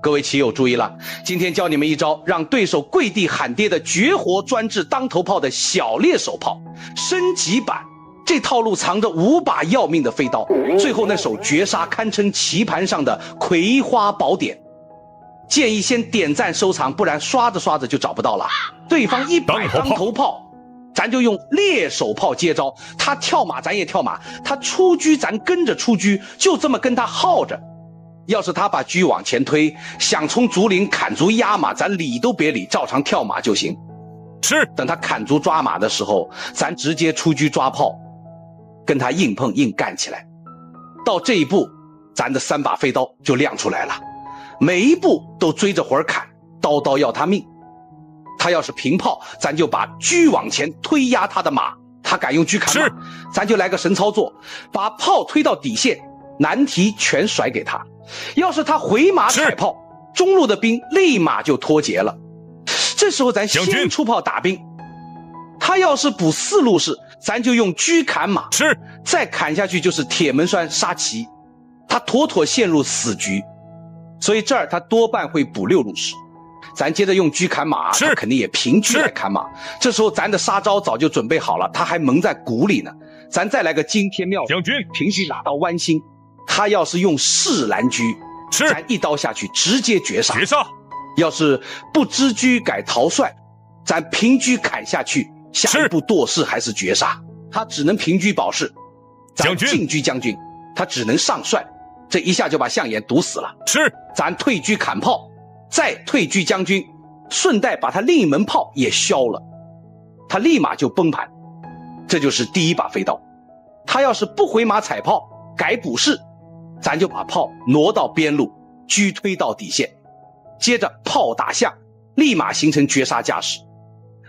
各位棋友注意了，今天教你们一招让对手跪地喊爹的绝活专治当头炮的小猎手炮升级版。这套路藏着5把要命的飞刀，最后那手绝杀堪称棋盘上的葵花宝典。建议先点赞收藏，不然刷着刷着就找不到了。对方100当头炮，咱就用猎手炮接招，他跳马咱也跳马，他出车咱跟着出车，就这么跟他耗着。要是他把车往前推，想从竹林砍竹压马，咱理都别理，照常跳马就行。是，等他砍竹抓马的时候，咱直接出车抓炮，跟他硬碰硬干起来。到这一步，咱的3把飞刀就亮出来了，每一步都追着活砍，刀刀要他命。他要是平炮，咱就把车往前推压他的马，他敢用车砍马，咱就来个神操作，把炮推到底线，难题全甩给他。要是他回马踩炮，中路的兵立马就脱节了。这时候咱先出炮打兵，他要是补4路士，咱就用车砍马，再砍下去就是铁门栓杀棋，他妥妥陷入死局。所以这儿他多半会补6路士，咱接着用车砍马，他肯定也平车来砍马。这时候咱的杀招早就准备好了，他还蒙在鼓里呢，咱再来个惊天妙将军平须拿刀剜心。他要是用士拦车，咱一刀下去直接绝杀。要是不知车改逃帅，咱平车砍下去，下一步剁士还是绝杀。他只能平车保士，咱进车将军，他只能上帅，这一下就把象眼堵死了。咱退车砍炮，再退车将军，顺带把他另一门炮也削了，他立马就崩盘。这就是第1把飞刀。他要是不回马踩炮，改补士，咱就把炮挪到边路，车推到底线，接着炮打象，立马形成绝杀架势。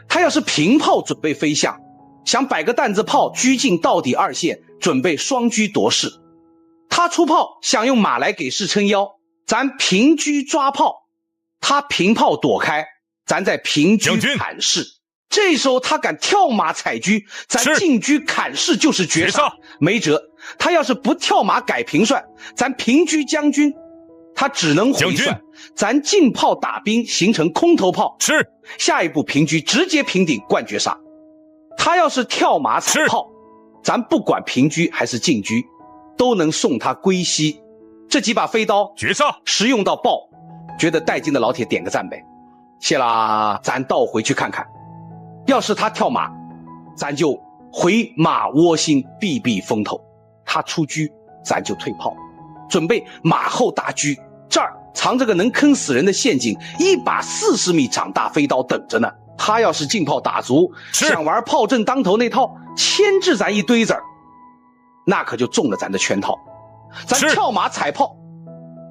他要是平炮准备飞象，想摆个担子炮车进到底2线，准备双车夺势。他出炮想用马来给势撑腰，咱平车抓炮，他平炮躲开，咱再平车砍势。这时候他敢跳马踩车，咱进车砍势就是绝杀。没辙，他要是不跳马改平帅，咱平车将军，他只能回帅，咱进炮打兵形成空头炮。下一步平车直接平顶灌绝杀。他要是跳马踩炮，咱不管平车还是进车，都能送他归西。这几把飞刀绝杀实用到爆，觉得带劲的老铁点个赞呗。谢啦，咱倒回去看看。要是他跳马，咱就回马窝心避避风头，他出车咱就退炮，准备马后打车。这儿藏着个能坑死人的陷阱，1把40米长大飞刀等着呢。他要是进炮打足，想玩炮阵当头那套，牵制咱一堆子儿，那可就中了咱的圈套。咱跳马踩炮，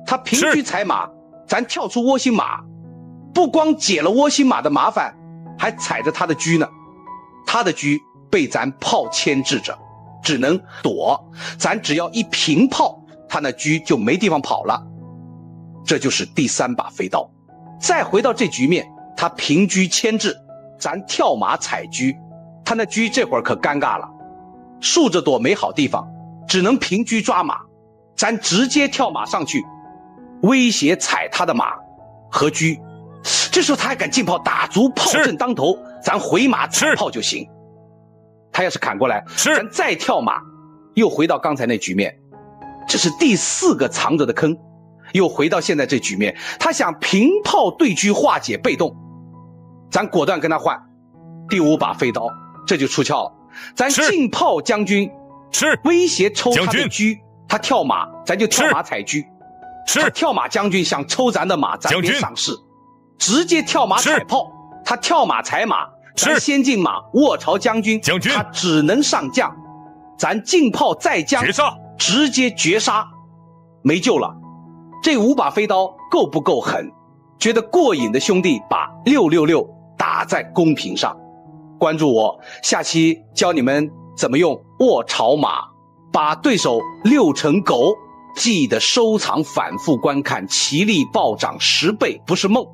他平车踩马，咱跳出窝心马，不光解了窝心马的麻烦，还踩着他的车呢。他的车被咱炮牵制着，只能躲，咱只要一平炮，他那车就没地方跑了。这就是第3把飞刀。再回到这局面，他平车牵制，咱跳马踩车，他那车这会儿可尴尬了，竖着躲没好地方，只能平车抓马，咱直接跳马上去，威胁踩他的马和车。这时候他还敢进炮打足，炮阵当头，咱回马踩炮就行。他要是砍过来，咱再跳马，又回到刚才那局面。这是第4个藏着的坑，又回到现在这局面。他想平炮对车化解被动，咱果断跟他换第5把飞刀，这就出鞘了。咱进炮将军威胁抽他的车，他跳马咱就跳马踩车。他跳马将军想抽咱的马，咱别上势，直接跳马踩炮。他跳马踩马，咱先进马卧槽将军，他只能上将，咱进炮再将，直接绝杀，没救了。这5把飞刀够不够狠？觉得过瘾的兄弟把666打在公屏上，关注我，下期教你们怎么用卧槽马把对手遛成狗。记得收藏反复观看，棋力暴涨10倍不是梦。